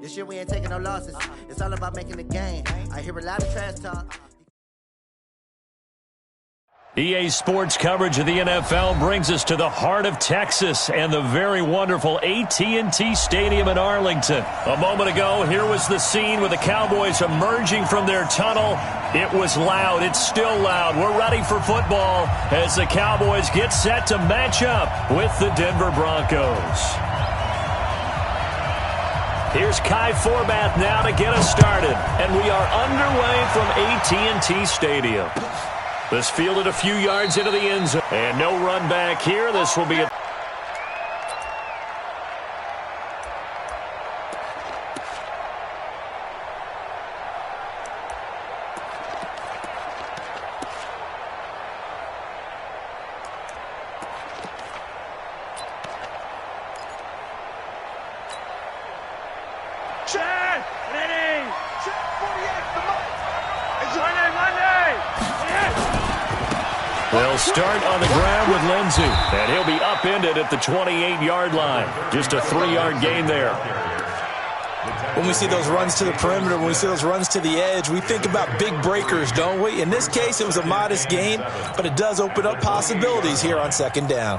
This year we ain't taking no losses. It's all about making the game. I hear a lot of trash talk. EA Sports coverage of the NFL brings us to the heart of Texas and the very wonderful AT&T Stadium in Arlington. A moment ago, here was the scene with the Cowboys emerging from their tunnel. It was loud. It's still loud. We're ready for football as the Cowboys get set to match up with the Denver Broncos. Here's Kai Forbath now to get us started, and we are underway from AT&T Stadium. This fielded a few yards into the end zone. And no run back here. This will be a... Check! Ready! Check! 48 the mark! It's Monday! They'll start on the ground with Lindsey, and he'll be upended at the 28-yard line. Just a 3-yard gain there. When we see those runs to the perimeter, when we see those runs to the edge, we think about big breakers, don't we? In this case, it was a modest gain, but it does open up possibilities here on second down.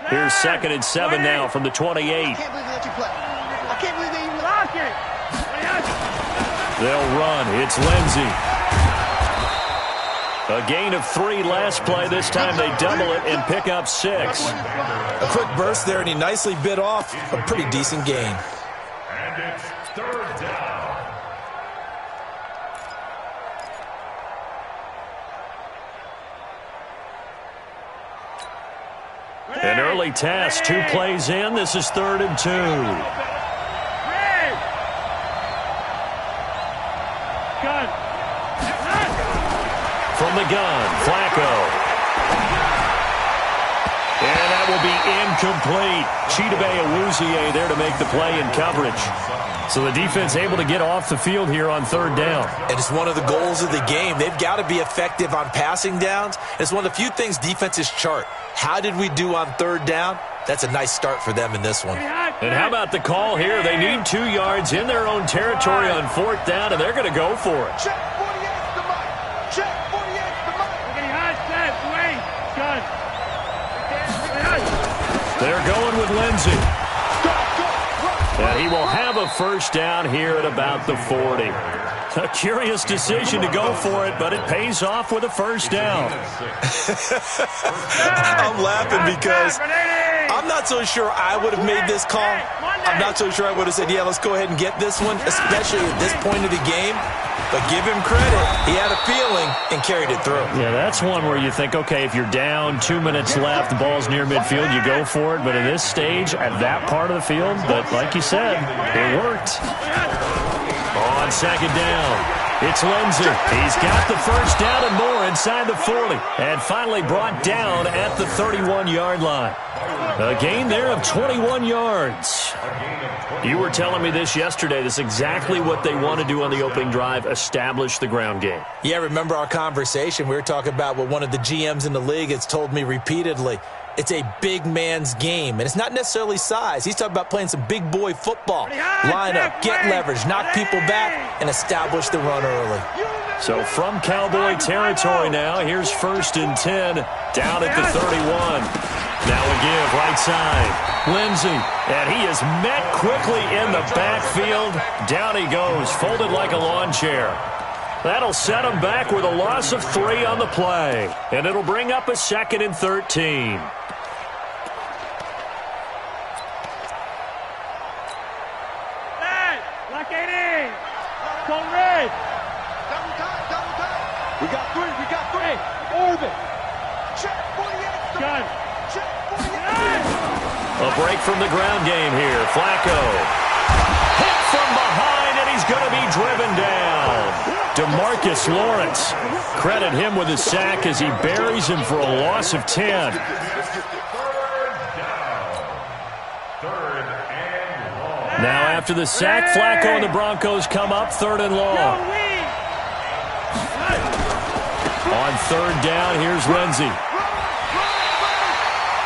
Here's 2nd and 7 now from the 28. I can't believe they let you play. I can't believe they even lock it. They'll run. It's Lindsey. A gain of 3 last play. This time they double it and pick up 6. A quick burst there, and he nicely bit off a pretty decent gain. And it's 3rd down. An early task. 2 plays in. This is 3rd and 2. From the gun, Flacco. And that will be incomplete. Chidobe Awuzie there to make the play in coverage. So the defense able to get off the field here on 3rd down. And it's one of the goals of the game. They've got to be effective on passing downs. It's one of the few things defenses chart. How did we do on 3rd down? That's a nice start for them in this one. And how about the call here? They need 2 yards in their own territory on 4th down, and they're going to go for it. Check 48 the mark. Check 48 the mark. They're going with Lindsey. And he will have a 1st down here at about the 40. A curious decision to go for it, but it pays off with a 1st down. I'm laughing because I'm not so sure I would have made this call. I'm not so sure I would have said, yeah, let's go ahead and get this one, especially at this point of the game. But give him credit. He had a feeling and carried it through. Yeah, that's one where you think, okay, if you're down, 2 minutes left, the ball's near midfield, you go for it. But at this stage, at that part of the field, but like you said, it worked. On 2nd down, it's Lindsey. He's got the 1st down and more inside the 40. And finally brought down at the 31-yard line. A gain there of 21 yards. You were telling me this yesterday. This is exactly what they want to do on the opening drive, establish the ground game. Yeah, remember our conversation? We were talking about what one of the GMs in the league has told me repeatedly. It's a big man's game, and it's not necessarily size. He's talking about playing some big boy football. Line up, get leverage, knock people back, and establish the run early. So from Cowboy territory now, here's 1st and 10 down at the 31. Now a give right side. Lindsey, and he is met quickly in the backfield. Down he goes, folded like a lawn chair. That'll set him back with a loss of 3 on the play. And it'll bring up a 2nd and 13. We got 3. Orbit. Check 48. Gun. Check 48. A break from the ground game here. Flacco. Hit from behind, and he's going to be driven down. DeMarcus Lawrence. Credit him with his sack as he buries him for a loss of 10. 3rd down. 3rd and long. Now after the sack, Flacco and the Broncos come up 3rd and long. On 3rd down, here's Lindsey.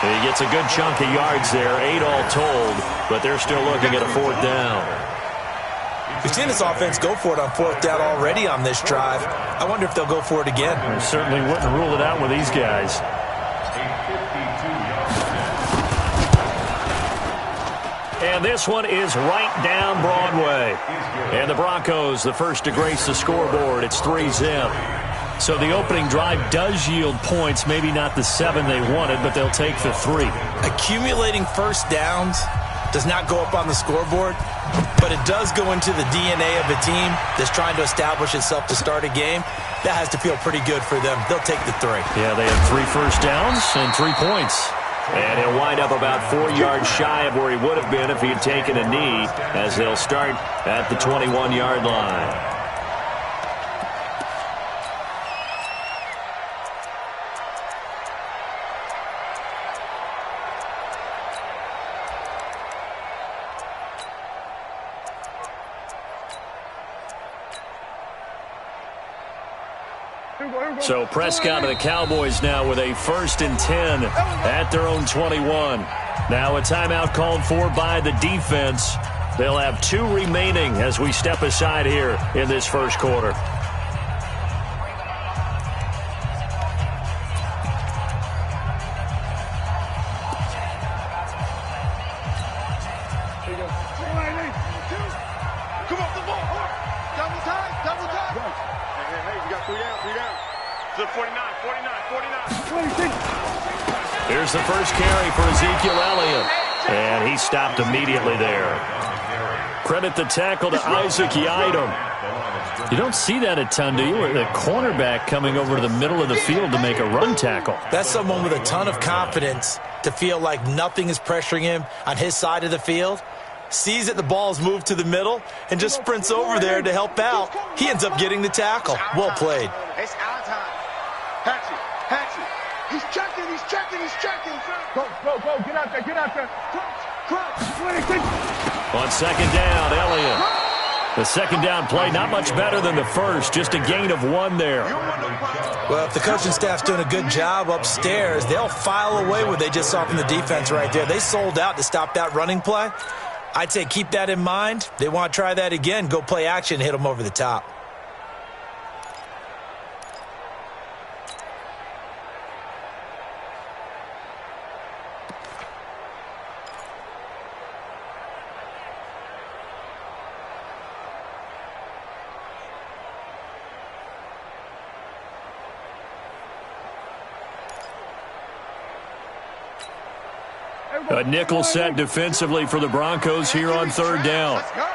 He gets a good chunk of yards there, 8 all told, but they're still looking at a 4th down. We've seen this offense go for it on 4th down already on this drive. I wonder if they'll go for it again. I certainly wouldn't rule it out with these guys. And this one is right down Broadway. And the Broncos, the first to grace the scoreboard. It's 3-zip. So the opening drive does yield points, maybe not the 7 they wanted, but they'll take the 3. Accumulating first downs does not go up on the scoreboard, but it does go into the DNA of a team that's trying to establish itself to start a game. That has to feel pretty good for them. They'll take the 3. Yeah, they have 3 first downs and 3 points. And he'll wind up about 4 yards shy of where he would have been if he had taken a knee, as they'll start at the 21-yard line. So Prescott and the Cowboys now with a 1st and 10 at their own 21. Now a timeout called for by the defense. They'll have 2 remaining as we step aside here in this first quarter. Here's the first carry for Ezekiel Elliott, and he stopped immediately there. Credit the tackle to Isaac Yiadom. You don't see that a ton, do you? The cornerback coming over to the middle of the field to make a run tackle. That's someone with a ton of confidence to feel like nothing is pressuring him on his side of the field. Sees that the ball is moved to the middle and just sprints over there to help out. He ends up getting the tackle. Well played. It's our time. Hatchet. He's checking. Go, get out there. Crunch. On 2nd down, Elliott. The 2nd down play, not much better than the first, just a gain of 1 there. Well, if the coaching staff's doing a good job upstairs, they'll file away what they just saw from the defense right there. They sold out to stop that running play. I'd say keep that in mind. They want to try that again, go play action, hit them over the top. A nickel set defensively for the Broncos here on 3rd down. Let's go.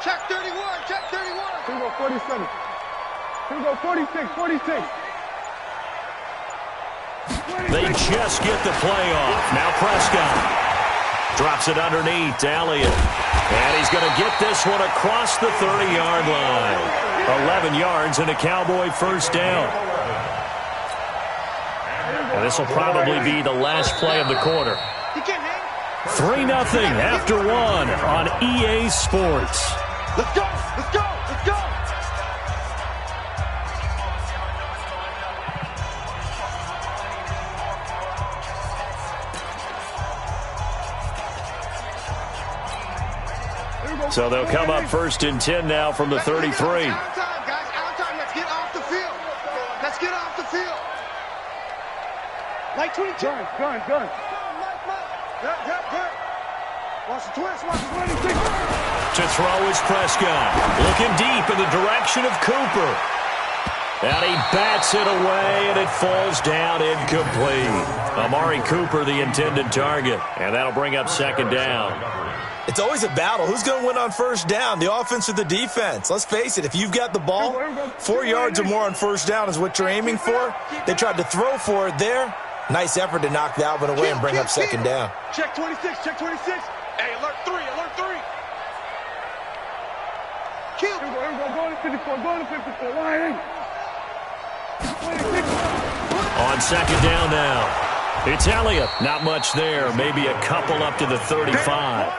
Check 31. Here we go 47. Here we go 46. They just get the play off. Now Prescott drops it underneath to Elliott. And he's going to get this one across the 30-yard line. 11 yards and a Cowboy first down. And this will probably be the last play of the quarter. 3-0 after 1 on EA Sports. Let's go. So they'll come up 1st and 10 now from the 33. Our time, guys. Our time. Let's get off the field. Like 22. Gun. Good. Watch the twist. To throw is Prescott. Looking deep in the direction of Cooper. And he bats it away, and it falls down incomplete. Amari Cooper, the intended target. And that'll bring up 2nd down. It's always a battle. Who's going to win on 1st down, the offense or the defense? Let's face it, if you've got the ball, 4 yards or more on 1st down is what you're aiming for. They tried to throw for it there. Nice effort to knock that one away and bring up 2nd down. Check 26. Hey, alert 3. Kill. Here we go. Going to 54. Line. On 2nd down now. It's Elliott. Not much there. Maybe a couple up to the 35.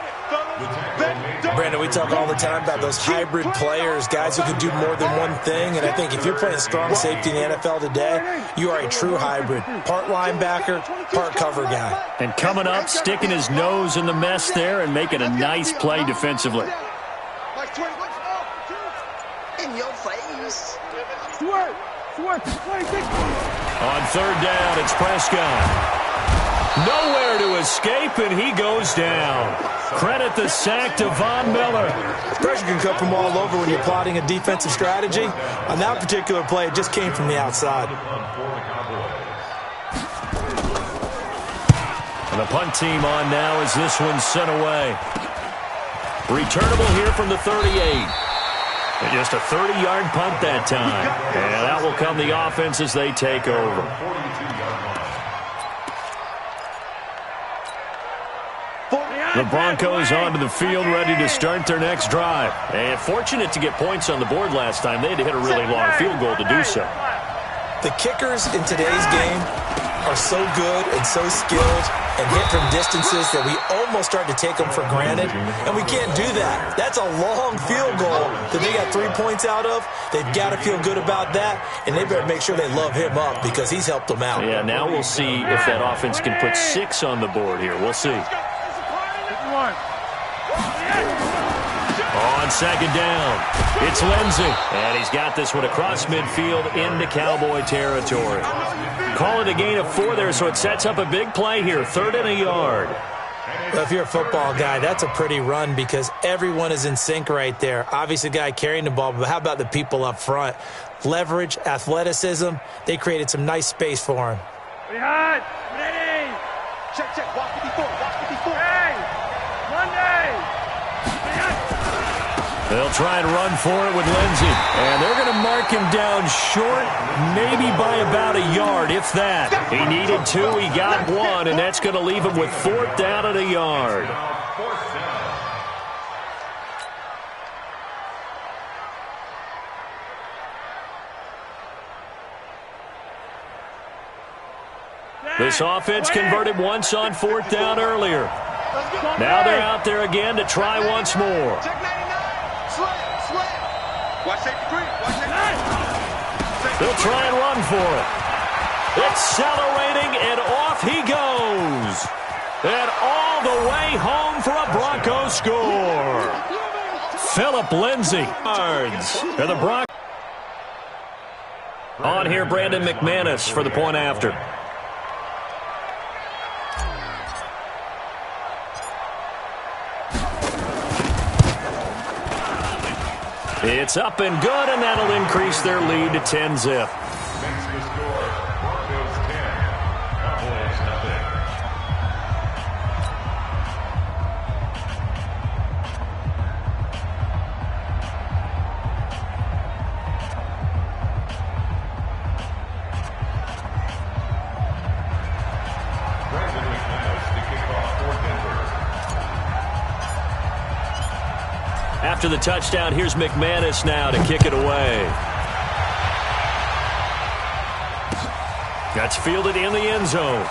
Brandon, Brandon, we talk all the time about those hybrid players, guys who can do more than one thing. And I think if you're playing strong safety in the NFL today, you are a true hybrid. Part linebacker, part cover guy. And coming up, sticking his nose in the mess there and making a nice play defensively. In your face. On third down, it's Prescott. Nowhere to escape, and he goes down. Credit the sack to Von Miller. Pressure can come from all over when you're plotting a defensive strategy. On that particular play, it just came from the outside. And the punt team on now as this one's sent away. Returnable here from the 38. And just a 30-yard punt that time. And that will come the offense as they take over. The Broncos onto the field, ready to start their next drive. And fortunate to get points on the board last time. They had to hit a really long field goal to do so. The kickers in today's game are so good and so skilled and hit from distances that we almost start to take them for granted. And we can't do that. That's a long field goal that they got 3 points out of. They've got to feel good about that, and they better make sure they love him up because he's helped them out. Yeah, now we'll see if that offense can put 6 on the board here. We'll see. On second down, it's Lindsey. And he's got this one across midfield into Cowboy territory. Call it a gain of 4 there, so it sets up a big play here. 3rd and a yard. Well, if you're a football guy, that's a pretty run because everyone is in sync right there. Obviously, the guy carrying the ball, but how about the people up front? Leverage, athleticism. They created some nice space for him. Behind. Ready. Check. Walk 54. Hey. Monday. They'll try and run for it with Lindsey. And they're going to mark him down short, maybe by about a yard, if that. He needed 2, he got 1, and that's going to leave him with 4th down and a yard. This offense converted once on 4th down earlier. Now they're out there again to try once more. They'll try and run for it. Accelerating, and off he goes. And all the way home for a Broncos score. Phillip Lindsay. And the Broncos. On here, Brandon McManus for the point after. It's up and good, and that'll increase their lead to 10-zip. After the touchdown, here's McManus now to kick it away. That's fielded in the end zone.